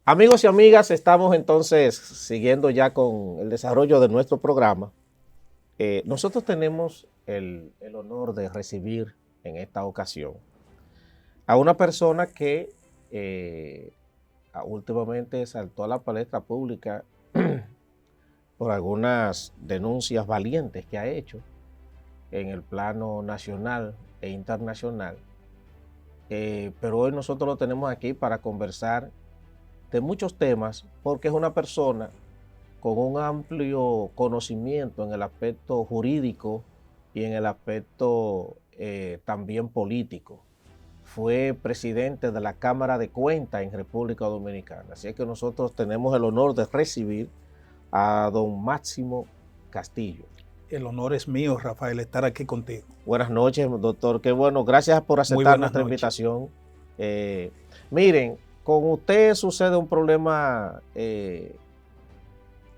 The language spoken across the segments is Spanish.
Amigos y amigas, estamos entonces siguiendo ya con el desarrollo de nuestro programa. Nosotros tenemos el honor de recibir en esta ocasión a una persona que eh, últimamente saltó a la palestra pública por algunas denuncias valientes que ha hecho en el plano nacional e internacional. Pero hoy nosotros lo tenemos aquí para conversar de muchos temas porque es una persona con un amplio conocimiento en el aspecto jurídico y en el aspecto también político. Fue presidente de la Cámara de Cuentas en República Dominicana. Así es que nosotros tenemos el honor de recibir a don Máximo Castillo. El honor es mío, Rafael, estar aquí contigo. Buenas noches, doctor. Qué bueno. Gracias por aceptar nuestra invitación. Miren, con usted sucede un problema,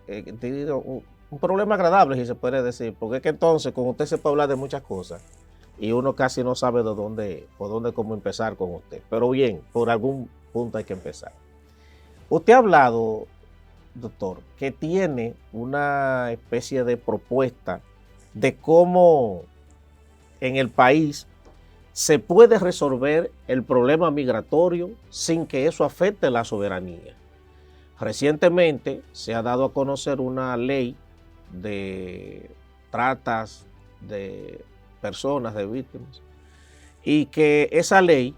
un problema agradable, si se puede decir, porque es que entonces con usted se puede hablar de muchas cosas y uno casi no sabe por dónde cómo empezar con usted. Pero bien, por algún punto hay que empezar. Usted ha hablado, doctor, que tiene una especie de propuesta de cómo en el país se puede resolver el problema migratorio sin que eso afecte la soberanía. Recientemente se ha dado a conocer una ley de tratas de personas, de víctimas, y que esa ley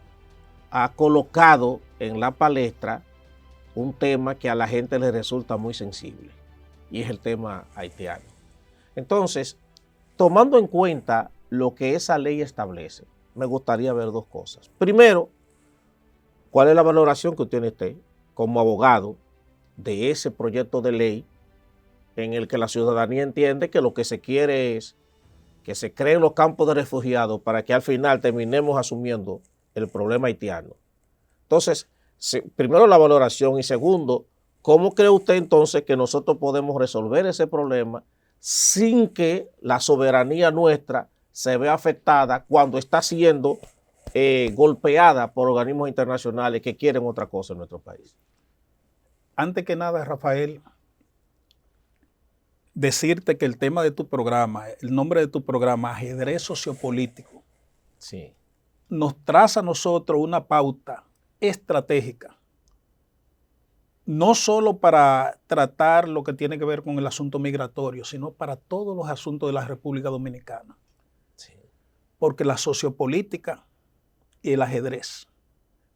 ha colocado en la palestra un tema que a la gente le resulta muy sensible, y es el tema haitiano. Entonces, tomando en cuenta lo que esa ley establece, me gustaría ver dos cosas. Primero, ¿cuál es la valoración que usted tiene como abogado de ese proyecto de ley en el que la ciudadanía entiende que lo que se quiere es que se creen los campos de refugiados para que al final terminemos asumiendo el problema haitiano? Entonces, primero la valoración y segundo, ¿cómo cree usted entonces que nosotros podemos resolver ese problema sin que la soberanía nuestra se vea afectada cuando está siendo golpeada por organismos internacionales que quieren otra cosa en nuestro país? Antes que nada, Rafael, decirte que el tema de tu programa, el nombre de tu programa, Ajedrez Sociopolítico, sí, nos traza a nosotros una pauta estratégica, no solo para tratar lo que tiene que ver con el asunto migratorio, sino para todos los asuntos de la República Dominicana. sí. Porque la sociopolítica y el ajedrez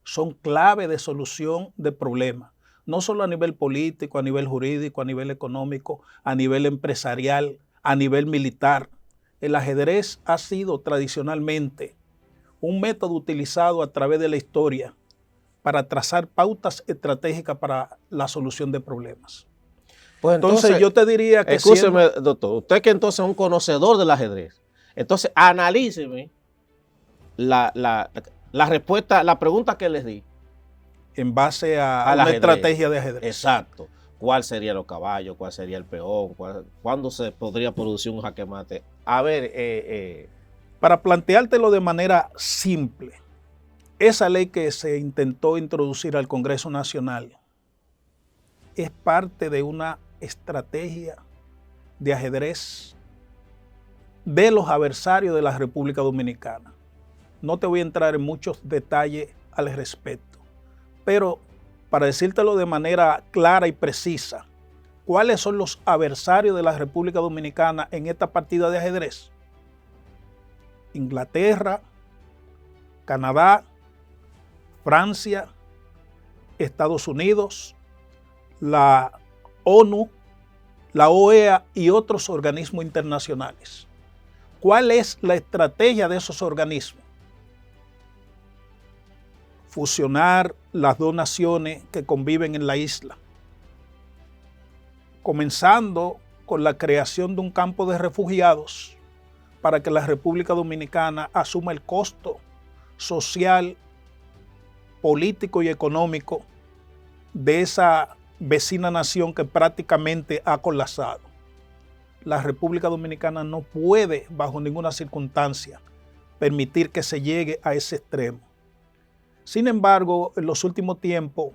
son clave de solución de problemas, no solo a nivel político, a nivel jurídico, a nivel económico, a nivel empresarial, a nivel militar. El ajedrez ha sido tradicionalmente un método utilizado a través de la historia para trazar pautas estratégicas para la solución de problemas. Pues entonces yo te diría que... Escúcheme, doctor, usted que entonces es un conocedor del ajedrez, entonces analíceme la respuesta, la pregunta que les di. En base a una estrategia de ajedrez. Exacto. ¿Cuál serían los caballos? ¿Cuál sería el peón? ¿Cuándo se podría producir un jaque mate? A ver... Para planteártelo de manera simple, esa ley que se intentó introducir al Congreso Nacional es parte de una estrategia de ajedrez de los adversarios de la República Dominicana. No te voy a entrar en muchos detalles al respecto, pero para decírtelo de manera clara y precisa, ¿cuáles son los adversarios de la República Dominicana en esta partida de ajedrez? Inglaterra, Canadá, Francia, Estados Unidos, la ONU, la OEA y otros organismos internacionales. ¿Cuál es la estrategia de esos organismos? Fusionar las dos naciones que conviven en la isla, comenzando con la creación de un campo de refugiados para que la República Dominicana asuma el costo social, político y económico de esa vecina nación que prácticamente ha colapsado. La República Dominicana no puede, bajo ninguna circunstancia, permitir que se llegue a ese extremo. Sin embargo, en los últimos tiempos,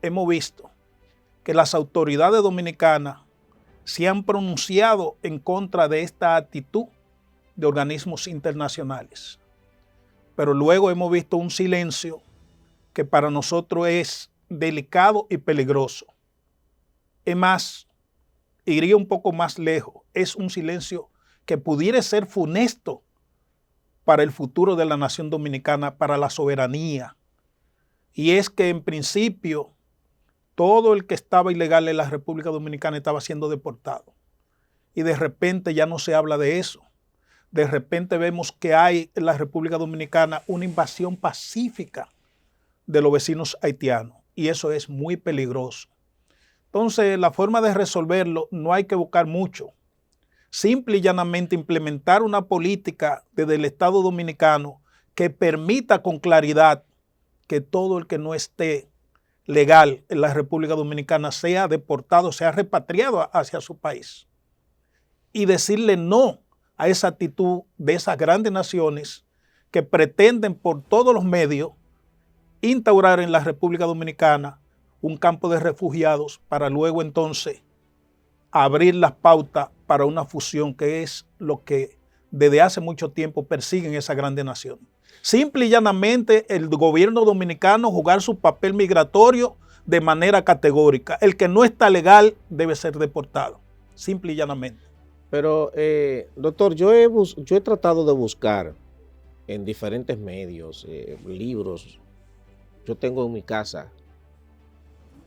hemos visto que las autoridades dominicanas se han pronunciado en contra de esta actitud de organismos internacionales. Pero luego hemos visto un silencio que para nosotros es delicado y peligroso. Es más, iría un poco más lejos. Es un silencio que pudiera ser funesto para el futuro de la nación dominicana, para la soberanía. Y es que en principio todo el que estaba ilegal en la República Dominicana estaba siendo deportado. Y de repente ya no se habla de eso. De repente vemos que hay en la República Dominicana una invasión pacífica de los vecinos haitianos. Y eso es muy peligroso. Entonces, la forma de resolverlo no hay que buscar mucho. Simple y llanamente implementar una política desde el Estado Dominicano que permita con claridad que todo el que no esté legal en la República Dominicana sea deportado, sea repatriado hacia su país. Y decirle no a esa actitud de esas grandes naciones que pretenden por todos los medios instaurar en la República Dominicana un campo de refugiados para luego entonces abrir las pautas para una fusión, que es lo que desde hace mucho tiempo persiguen esas grandes naciones. Simple y llanamente el gobierno dominicano jugar su papel migratorio de manera categórica. El que no está legal debe ser deportado, simple y llanamente. Pero, doctor, yo he tratado de buscar en diferentes medios, libros. Yo tengo en mi casa,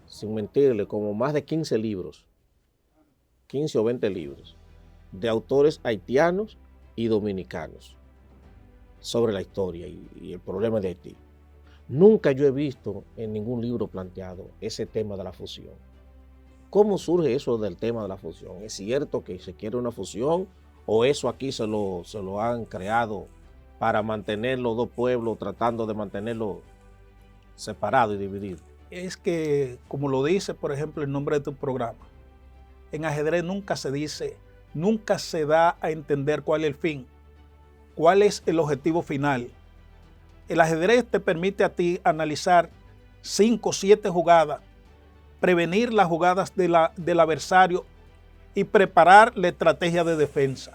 sin mentirle, como más de 15 libros, 15 o 20 libros, de autores haitianos y dominicanos sobre la historia y el problema de Haití. Nunca yo he visto en ningún libro planteado ese tema de la fusión. ¿Cómo surge eso del tema de la fusión? ¿Es cierto que se quiere una fusión o eso aquí se lo han creado para mantener los dos pueblos, tratando de mantenerlos separados y divididos? Es que, como lo dice, por ejemplo, el nombre de tu programa, en ajedrez nunca se dice, nunca se da a entender cuál es el fin, cuál es el objetivo final. El ajedrez te permite a ti analizar 5 o 7 jugadas, prevenir las jugadas del adversario y preparar la estrategia de defensa.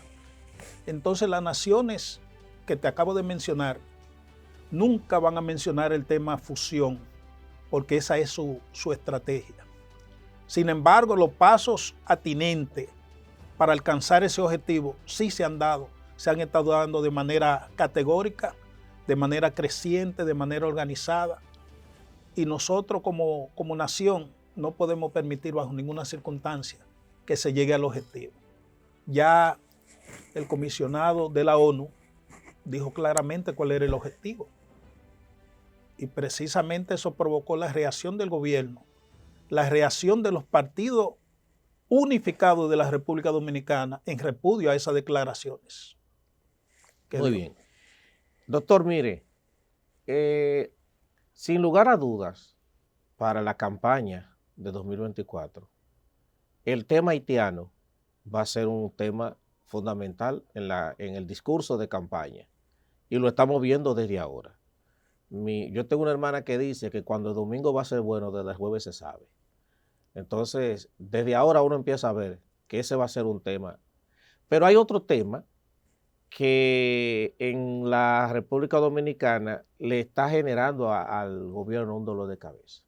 Entonces las naciones que te acabo de mencionar nunca van a mencionar el tema fusión, porque esa es su estrategia. Sin embargo, los pasos atinentes para alcanzar ese objetivo sí se han dado, se han estado dando de manera categórica, de manera creciente, de manera organizada. Y nosotros como nación no podemos permitir bajo ninguna circunstancia que se llegue al objetivo. Ya el comisionado de la ONU dijo claramente cuál era el objetivo. Y precisamente eso provocó la reacción del gobierno, la reacción de los partidos unificados de la República Dominicana en repudio a esas declaraciones. Muy bien. Doctor, mire, sin lugar a dudas, para la campaña de 2024, el tema haitiano va a ser un tema fundamental en el discurso de campaña. Y lo estamos viendo desde ahora. Yo tengo una hermana que dice que cuando el domingo va a ser bueno, desde el jueves se sabe. Entonces, desde ahora uno empieza a ver que ese va a ser un tema. Pero hay otro tema que en la República Dominicana le está generando al gobierno un dolor de cabeza.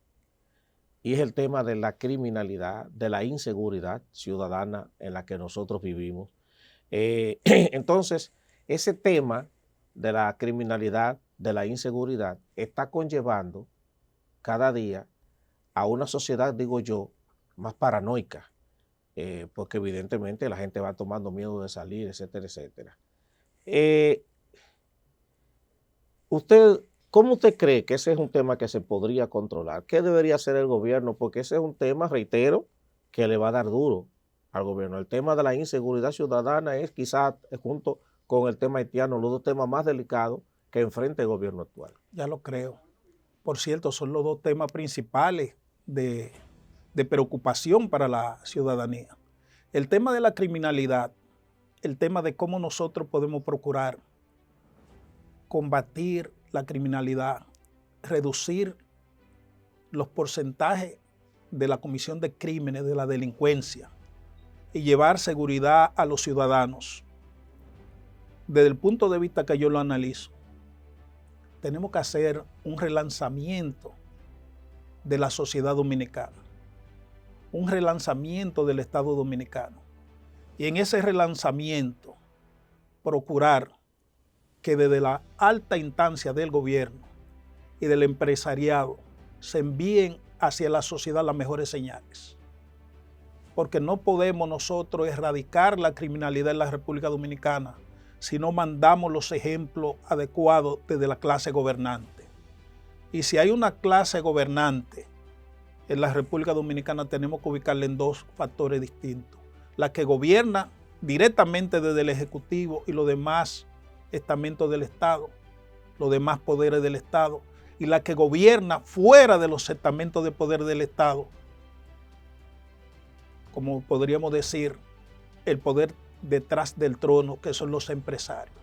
Y es el tema de la criminalidad, de la inseguridad ciudadana en la que nosotros vivimos. Entonces, ese tema de la criminalidad, de la inseguridad, está conllevando cada día a una sociedad, digo yo, más paranoica, porque evidentemente la gente va tomando miedo de salir, etcétera, etcétera. ¿Cómo usted cree que ese es un tema que se podría controlar? ¿Qué debería hacer el gobierno? Porque ese es un tema, reitero, que le va a dar duro al gobierno. El tema de la inseguridad ciudadana es quizás, junto con el tema haitiano, los dos temas más delicados que enfrenta el gobierno actual. Ya lo creo. Por cierto, son los dos temas principales de preocupación para la ciudadanía. El tema de la criminalidad, el tema de cómo nosotros podemos procurar combatir la criminalidad, reducir los porcentajes de la comisión de crímenes, de la delincuencia, y llevar seguridad a los ciudadanos, desde el punto de vista que yo lo analizo, tenemos que hacer un relanzamiento de la sociedad dominicana, un relanzamiento del Estado dominicano. Y en ese relanzamiento, procurar que desde la alta instancia del gobierno y del empresariado se envíen hacia la sociedad las mejores señales. Porque no podemos nosotros erradicar la criminalidad en la República Dominicana si no mandamos los ejemplos adecuados desde la clase gobernante. Y si hay una clase gobernante en la República Dominicana, tenemos que ubicarla en dos factores distintos. La que gobierna directamente desde el Ejecutivo y los demás estamentos del Estado, los demás poderes del Estado, y la que gobierna fuera de los estamentos de poder del Estado, como podríamos decir, el poder detrás del trono, que son los empresarios.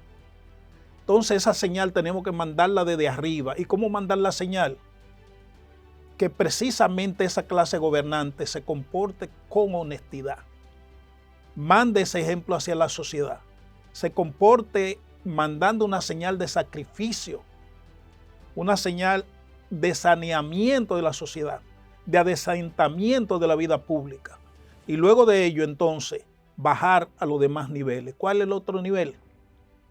Entonces esa señal tenemos que mandarla desde arriba. ¿Y cómo mandar la señal? Que precisamente esa clase gobernante se comporte con honestidad, mande ese ejemplo hacia la sociedad, se comporte mandando una señal de sacrificio, una señal de saneamiento de la sociedad, de adesentamiento de la vida pública. Y luego de ello, entonces, bajar a los demás niveles. ¿Cuál es el otro nivel?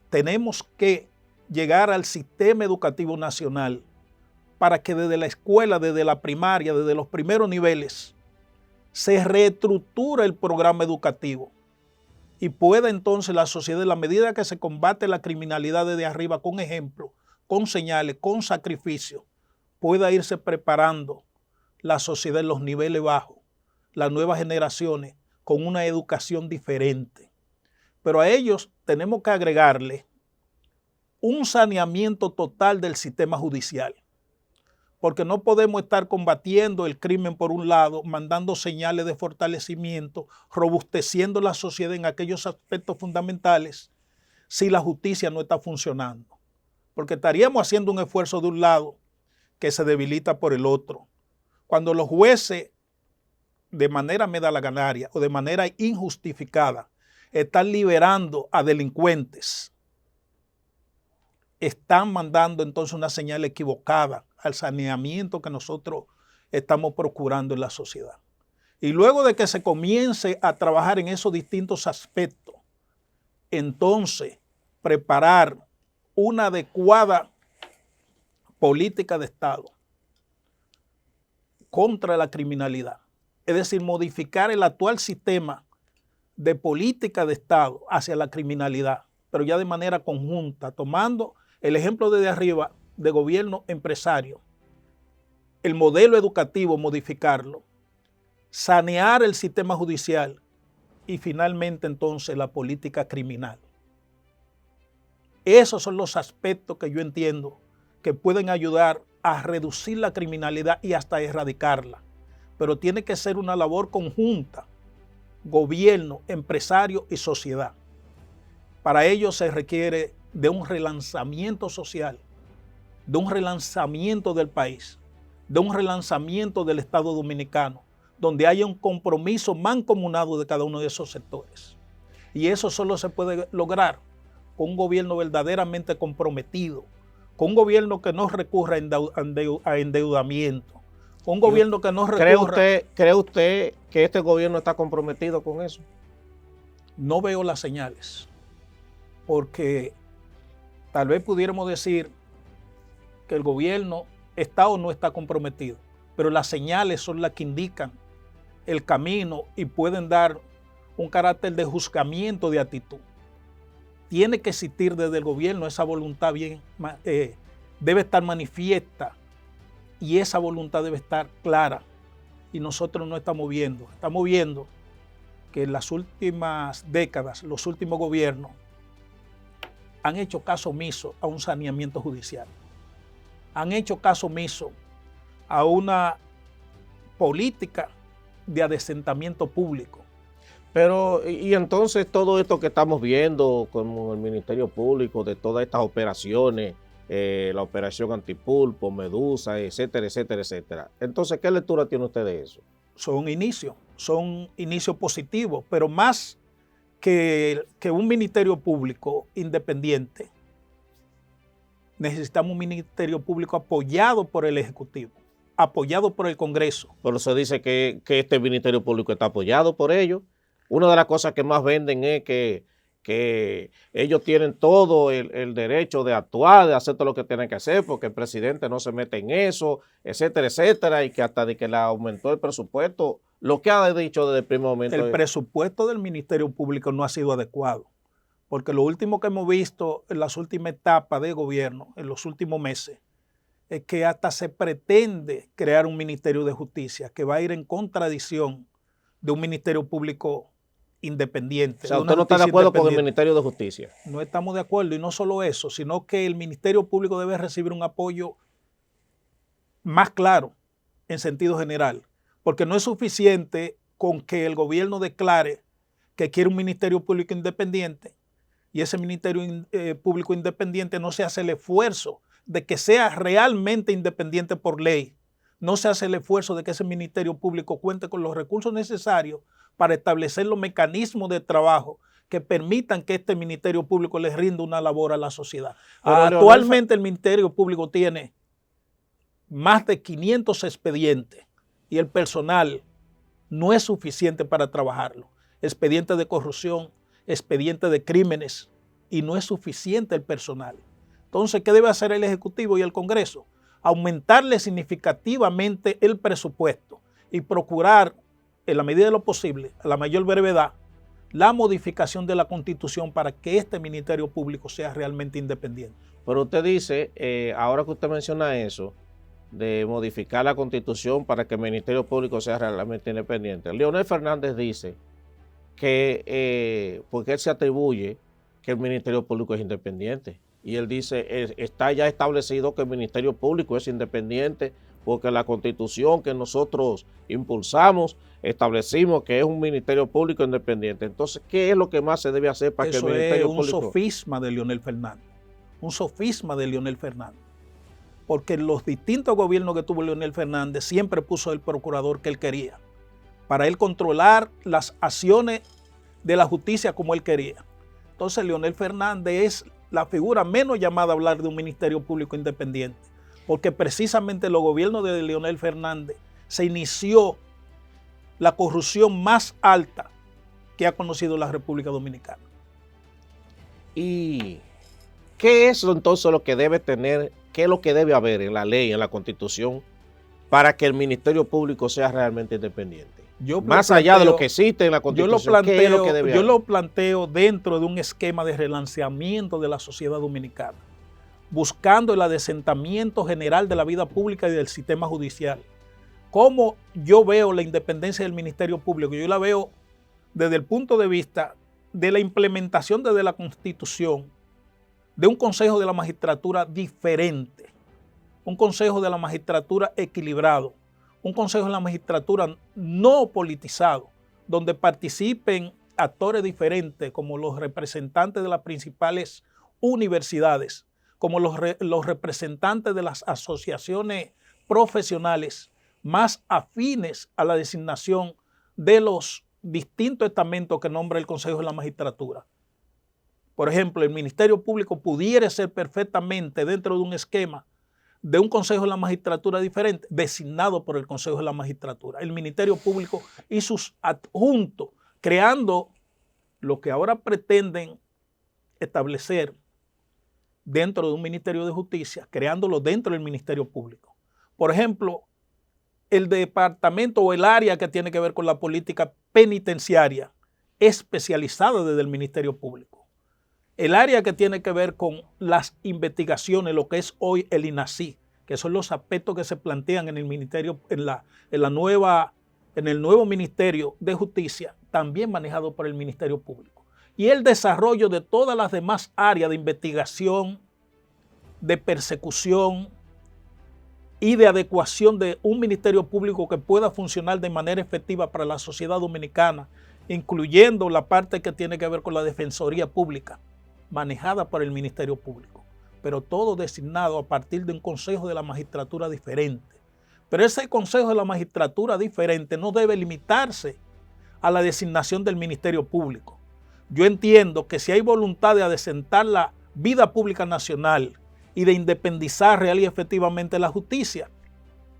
Tenemos que llegar al sistema educativo nacional para que desde la escuela, desde la primaria, desde los primeros niveles, se reestructure el programa educativo y pueda entonces la sociedad, en la medida que se combate la criminalidad desde arriba con ejemplo, con señales, con sacrificio, pueda irse preparando la sociedad en los niveles bajos, las nuevas generaciones, con una educación diferente. Pero a ellos tenemos que agregarle un saneamiento total del sistema judicial, porque no podemos estar combatiendo el crimen por un lado, mandando señales de fortalecimiento, robusteciendo la sociedad en aquellos aspectos fundamentales, si la justicia no está funcionando. Porque estaríamos haciendo un esfuerzo de un lado que se debilita por el otro. Cuando los jueces, de manera medalaganaria o de manera injustificada, están liberando a delincuentes, están mandando entonces una señal equivocada al saneamiento que nosotros estamos procurando en la sociedad. Y luego de que se comience a trabajar en esos distintos aspectos, entonces preparar una adecuada política de Estado contra la criminalidad. Es decir, modificar el actual sistema de política de Estado hacia la criminalidad, pero ya de manera conjunta, tomando el ejemplo desde arriba de gobierno empresario, el modelo educativo, modificarlo, sanear el sistema judicial y finalmente entonces la política criminal. Esos son los aspectos que yo entiendo que pueden ayudar a reducir la criminalidad y hasta erradicarla. Pero tiene que ser una labor conjunta, gobierno, empresario y sociedad. Para ello se requiere de un relanzamiento social, de un relanzamiento del país, de un relanzamiento del Estado dominicano, donde haya un compromiso mancomunado de cada uno de esos sectores. Y eso solo se puede lograr con un gobierno verdaderamente comprometido, con un gobierno que no recurra a endeudamiento, con un gobierno que no recurra... ¿Cree usted que este gobierno está comprometido con eso? No veo las señales, porque tal vez pudiéramos decir que el gobierno está o no está comprometido, pero las señales son las que indican el camino y pueden dar un carácter de juzgamiento de actitud. Tiene que existir desde el gobierno esa voluntad debe estar manifiesta y esa voluntad debe estar clara y nosotros no estamos viendo. Estamos viendo que en las últimas décadas, los últimos gobiernos han hecho caso omiso a un saneamiento judicial. Han hecho caso omiso a una política de adesentamiento público. Pero, y entonces todo esto que estamos viendo como el Ministerio Público, de todas estas operaciones, la operación Antipulpo, Medusa, etcétera, etcétera, etcétera. Entonces, ¿qué lectura tiene usted de eso? son inicios positivos, pero más que un ministerio público independiente, necesitamos un ministerio público apoyado por el Ejecutivo, apoyado por el Congreso. Por eso dice que este Ministerio Público está apoyado por ellos. Una de las cosas que más venden es que ellos tienen todo el derecho de actuar, de hacer todo lo que tienen que hacer, porque el presidente no se mete en eso, etcétera, etcétera, y que hasta de que le aumentó el presupuesto, lo que ha dicho desde el primer momento. El presupuesto del Ministerio Público no ha sido adecuado, porque lo último que hemos visto en las últimas etapas de gobierno, en los últimos meses, es que hasta se pretende crear un Ministerio de Justicia que va a ir en contradicción de un Ministerio Público independiente. O sea, ¿usted no está de acuerdo con el Ministerio de Justicia? No estamos de acuerdo, y no solo eso, sino que el Ministerio Público debe recibir un apoyo más claro en sentido general, porque no es suficiente con que el gobierno declare que quiere un Ministerio Público independiente y ese Ministerio Público independiente no se hace el esfuerzo de que sea realmente independiente por ley, no se hace el esfuerzo de que ese Ministerio Público cuente con los recursos necesarios para establecer los mecanismos de trabajo que permitan que este Ministerio Público les rinda una labor a la sociedad. Actualmente el Ministerio Público tiene más de 500 expedientes y el personal no es suficiente para trabajarlo. Expedientes de corrupción, expedientes de crímenes, y no es suficiente el personal. Entonces, ¿qué debe hacer el Ejecutivo y el Congreso? Aumentarle significativamente el presupuesto y procurar, en la medida de lo posible, a la mayor brevedad, la modificación de la Constitución para que este Ministerio Público sea realmente independiente. Pero usted dice, ahora que usted menciona eso, de modificar la Constitución para que el Ministerio Público sea realmente independiente. Leonel Fernández dice que, porque él se atribuye que el Ministerio Público es independiente. Y él dice, está ya establecido que el Ministerio Público es independiente porque la Constitución que nosotros impulsamos, establecimos que es un Ministerio Público independiente. Entonces, ¿qué es lo que más se debe hacer para que el Ministerio Público? Eso es un sofisma de Leonel Fernández. Un sofisma de Leonel Fernández. Porque los distintos gobiernos que tuvo Leonel Fernández siempre puso el procurador que él quería, para él controlar las acciones de la justicia como él quería. Entonces, Leonel Fernández es la figura menos llamada a hablar de un Ministerio Público independiente, porque precisamente en los gobiernos de Leonel Fernández se inició la corrupción más alta que ha conocido la República Dominicana. ¿Y qué es entonces lo que debe tener, qué es lo que debe haber en la ley, en la Constitución, para que el Ministerio Público sea realmente independiente? Más allá de lo que existe en la Constitución, ¿qué es lo que debe haber? Yo lo planteo dentro de un esquema de relanceamiento de la sociedad dominicana, buscando el adesentamiento general de la vida pública y del sistema judicial. ¿Cómo yo veo la independencia del Ministerio Público? Yo la veo desde el punto de vista de la implementación desde la Constitución de un Consejo de la Magistratura diferente, un Consejo de la Magistratura equilibrado, un Consejo de la Magistratura no politizado, donde participen actores diferentes como los representantes de las principales universidades, como los representantes de las asociaciones profesionales más afines a la designación de los distintos estamentos que nombra el Consejo de la Magistratura. Por ejemplo, el Ministerio Público pudiera ser perfectamente dentro de un esquema de un Consejo de la Magistratura diferente, designado por el Consejo de la Magistratura. El Ministerio Público y sus adjuntos, creando lo que ahora pretenden establecer dentro de un Ministerio de Justicia, creándolo dentro del Ministerio Público. Por ejemplo, el departamento o el área que tiene que ver con la política penitenciaria, especializada desde el Ministerio Público. El área que tiene que ver con las investigaciones, lo que es hoy el INACI, que son los aspectos que se plantean en el ministerio, en el nuevo Ministerio de Justicia, también manejado por el Ministerio Público. Y el desarrollo de todas las demás áreas de investigación, de persecución y de adecuación de un Ministerio Público que pueda funcionar de manera efectiva para la sociedad dominicana, incluyendo la parte que tiene que ver con la Defensoría Pública, manejada por el Ministerio Público, pero todo designado a partir de un Consejo de la Magistratura diferente, Pero ese Consejo de la Magistratura diferente no debe limitarse a la designación del Ministerio Público. Yo entiendo que si hay voluntad de adecentar la vida pública nacional y de independizar real y efectivamente la justicia,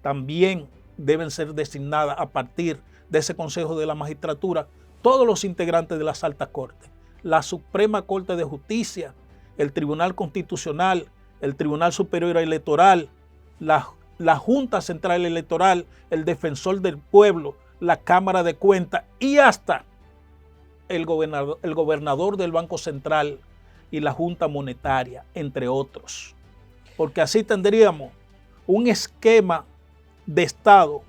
también deben ser designadas a partir de ese Consejo de la Magistratura todos los integrantes de las altas cortes, la Suprema Corte de Justicia, el Tribunal Constitucional, el Tribunal Superior Electoral, la Junta Central Electoral, el Defensor del Pueblo, la Cámara de Cuentas y hasta el gobernador del Banco Central y la Junta Monetaria, entre otros. Porque así tendríamos un esquema de Estado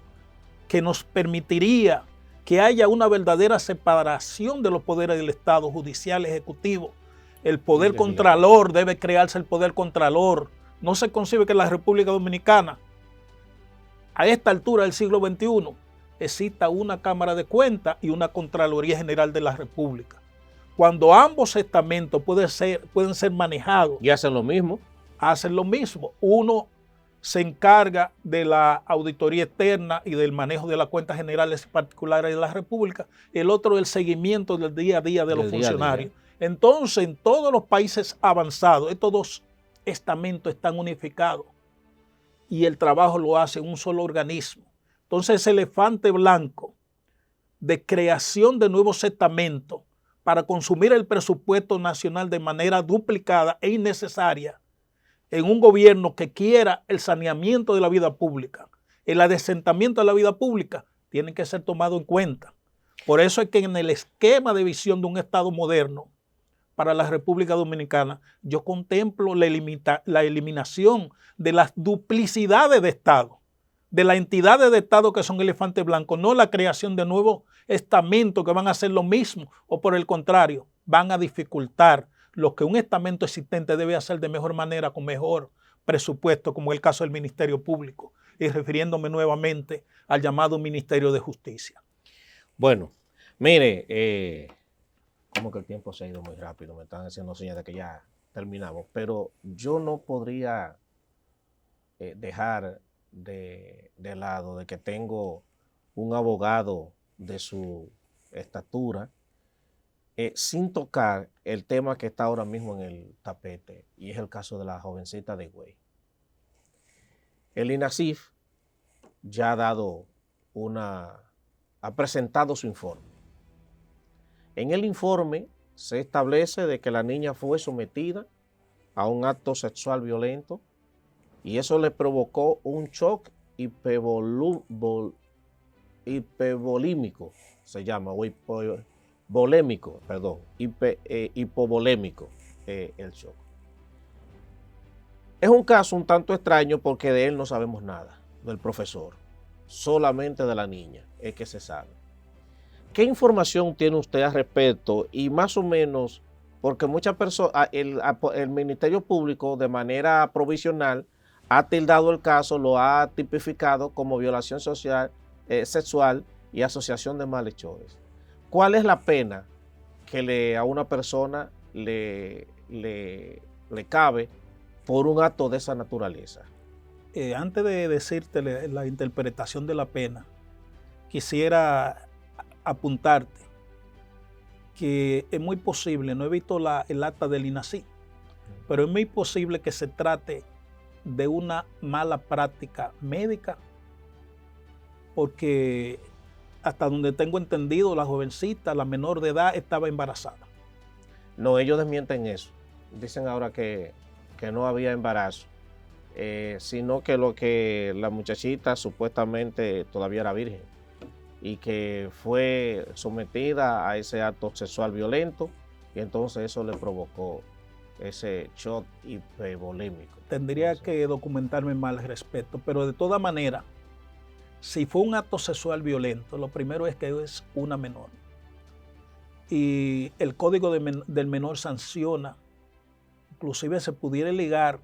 que nos permitiría que haya una verdadera separación de los poderes del Estado, judicial, ejecutivo. El poder contralor, debe crearse el poder contralor. No se concibe que en la República Dominicana, a esta altura del siglo XXI, exista una Cámara de Cuentas y una Contraloría General de la República. Cuando ambos estamentos pueden ser manejados. Y hacen lo mismo. Hacen lo mismo. Uno se encarga de la auditoría externa y del manejo de las cuentas generales particulares de la República, el otro el seguimiento del día a día de los funcionarios. Entonces, en todos los países avanzados, estos dos estamentos están unificados y el trabajo lo hace un solo organismo. Entonces, ese elefante blanco de creación de nuevos estamentos para consumir el presupuesto nacional de manera duplicada e innecesaria, en un gobierno que quiera el saneamiento de la vida pública, el adecentamiento de la vida pública, tienen que ser tomados en cuenta. Por eso es que en el esquema de visión de un Estado moderno para la República Dominicana, yo contemplo la eliminación de las duplicidades de Estado, de las entidades de Estado que son elefantes blancos, no la creación de nuevos estamentos que van a hacer lo mismo o por el contrario, van a dificultar lo que un estamento existente debe hacer de mejor manera, con mejor presupuesto, como es el caso del Ministerio Público, y refiriéndome nuevamente al llamado Ministerio de Justicia. Bueno, mire, como que el tiempo se ha ido muy rápido, me están haciendo señas de que ya terminamos, pero yo no podría dejar de lado de que tengo un abogado de su estatura, sin tocar el tema que está ahora mismo en el tapete, y es el caso de la jovencita de Higüey. El INASIF ya ha presentado su informe. En el informe se establece de que la niña fue sometida a un acto sexual violento y eso le provocó un shock hipovolémico, se llama, o hipovolémico, perdón, hipovolémico, el shock. Es un caso un tanto extraño porque de él no sabemos nada, del profesor, solamente de la niña, es que se sabe. ¿Qué información tiene usted al respecto? Y más o menos, porque muchas personas, el Ministerio Público de manera provisional ha tildado el caso, lo ha tipificado como violación sexual y asociación de malhechores. ¿Cuál es la pena que a una persona le cabe por un acto de esa naturaleza? Antes de decirte la interpretación de la pena, quisiera apuntarte que es muy posible, no he visto el acta del INASIF, pero es muy posible que se trate de una mala práctica médica, porque hasta donde tengo entendido, la jovencita, la menor de edad, estaba embarazada. No, ellos desmienten eso. Dicen ahora que no había embarazo, sino que la muchachita supuestamente todavía era virgen y que fue sometida a ese acto sexual violento y entonces eso le provocó ese shock hipovolémico. Tendría que documentarme más al respecto, pero de toda manera, si fue un acto sexual violento, lo primero es que es una menor. Y el Código del Menor sanciona, inclusive se pudiera ligar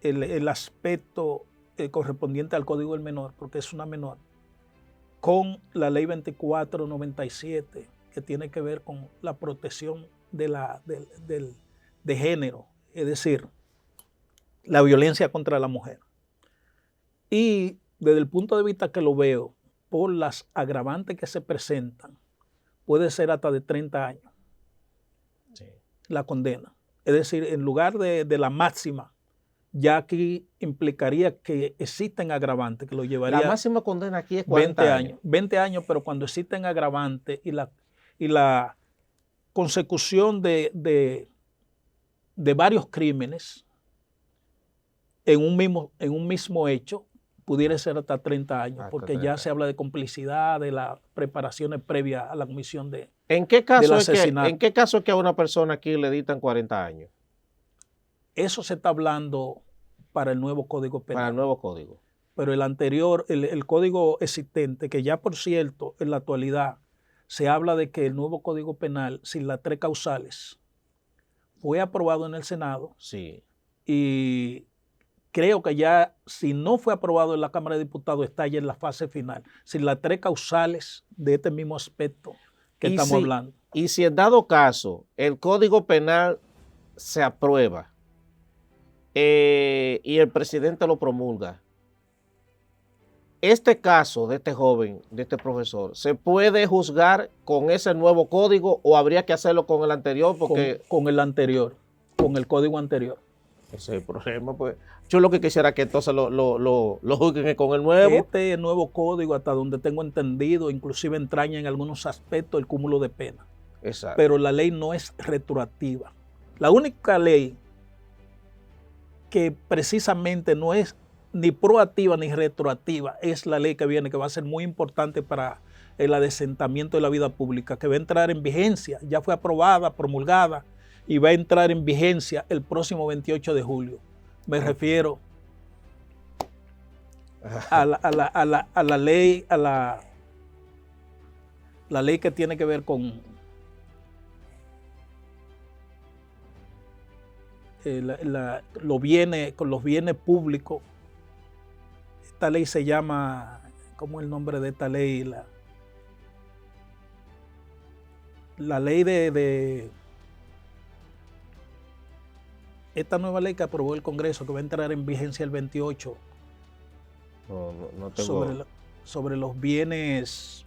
el aspecto correspondiente al Código del Menor, porque es una menor, con la Ley 2497, que tiene que ver con la protección de género, es decir, la violencia contra la mujer. Y desde el punto de vista que lo veo, por las agravantes que se presentan, puede ser hasta de 30 años Sí. la condena. Es decir, en lugar de la máxima, ya aquí implicaría que existen agravantes, que lo La llevaría máxima condena aquí es 40 20 años. años. 20 años, pero cuando existen agravantes y la consecución de varios crímenes en un mismo hecho, pudiera ser hasta 30 años, Hasta porque 30. ya se habla de complicidad, de las preparaciones previas a la comisión ¿En qué del caso asesinato. ¿En qué caso es que a una persona aquí le dictan 40 años Eso se está hablando para el nuevo Código para el Penal. nuevo código? Pero el anterior, el código existente, que ya por cierto en la actualidad se habla de que el nuevo Código Penal, sin las 3 causales, fue aprobado en el Senado Sí. y creo que ya, si no fue aprobado en la Cámara de Diputados, está ya en la fase final, sin las 3 causales de este mismo aspecto que estamos hablando. Y si en dado caso el Código Penal se aprueba y el presidente lo promulga, este caso de este joven, de este profesor, ¿se puede juzgar con ese nuevo código o habría que hacerlo con el anterior? Porque Con el anterior, con el código anterior. ese es el problema, pues. Yo lo que quisiera que entonces lo juzguen con el nuevo. Este nuevo código, hasta donde tengo entendido, inclusive entraña en algunos aspectos el cúmulo de pena. Exacto. Pero la ley no es retroactiva. La única ley que precisamente no es ni proactiva ni retroactiva es la ley que viene, que va a ser muy importante para el adesentamiento de la vida pública, que va a entrar en vigencia, ya fue aprobada, promulgada, y va a entrar en vigencia el próximo 28 de julio. Me refiero a la ley, la ley que tiene que ver con con los bienes públicos. Esta ley se llama, ¿cómo es el nombre de esta ley? La ley de esta nueva ley que aprobó el Congreso, que va a entrar en vigencia el 28, no tengo. sobre los bienes.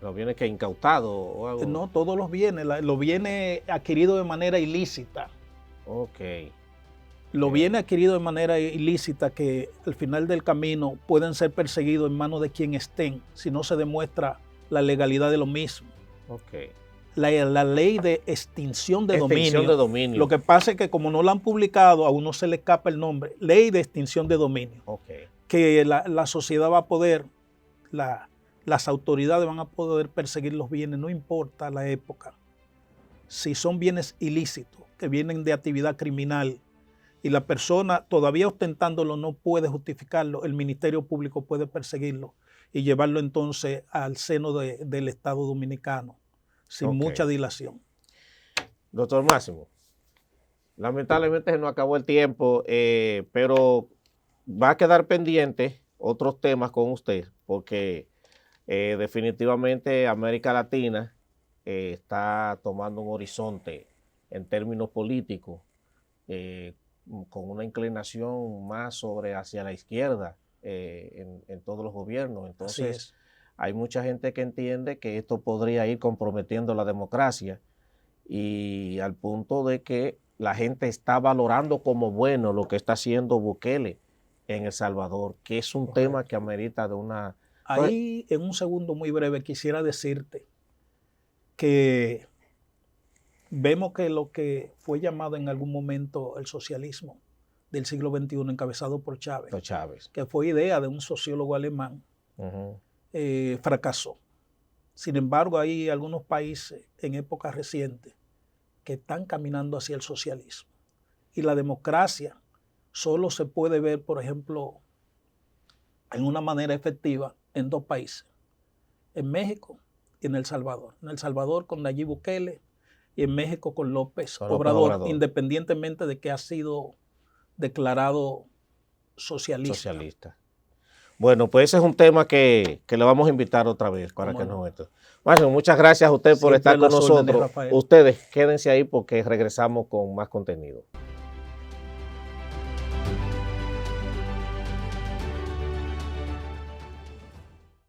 Los bienes que incautados o algo. No, todos los bienes adquiridos de manera ilícita. Ok. Los bienes adquiridos de manera ilícita que al final del camino pueden ser perseguidos en manos de quien estén si no se demuestra la legalidad de lo mismo. Ok. La ley de extinción de dominio. Lo que pasa es que como no la han publicado, a uno se le escapa el nombre. Ley de extinción de dominio. Okay. Que la sociedad va a poder, las autoridades van a poder perseguir los bienes, no importa la época. Si son bienes ilícitos, que vienen de actividad criminal, y la persona todavía ostentándolo no puede justificarlo, el Ministerio Público puede perseguirlo y llevarlo entonces al seno del Estado Dominicano, sin mucha dilación. Doctor Máximo, lamentablemente se nos acabó el tiempo, pero va a quedar pendiente otros temas con usted, porque definitivamente América Latina está tomando un horizonte en términos políticos, con una inclinación más hacia la izquierda en todos los gobiernos. Entonces, hay mucha gente que entiende que esto podría ir comprometiendo la democracia y al punto de que la gente está valorando como bueno lo que está haciendo Bukele en El Salvador, que es un tema que amerita de una... Ahí, en un segundo muy breve, quisiera decirte que vemos que lo que fue llamado en algún momento el socialismo del siglo XXI, encabezado por Chávez, que fue idea de un sociólogo alemán, fracasó. Sin embargo, hay algunos países en épocas recientes que están caminando hacia el socialismo. Y la democracia solo se puede ver, por ejemplo, en una manera efectiva en 2 países, en México y en El Salvador. En El Salvador con Nayib Bukele y en México con López Obrador, independientemente de que ha sido declarado socialista. Bueno, pues ese es un tema que le vamos a invitar otra vez para que nos metan. Bueno, muchas gracias a usted por estar con nosotros. Ustedes quédense ahí porque regresamos con más contenido.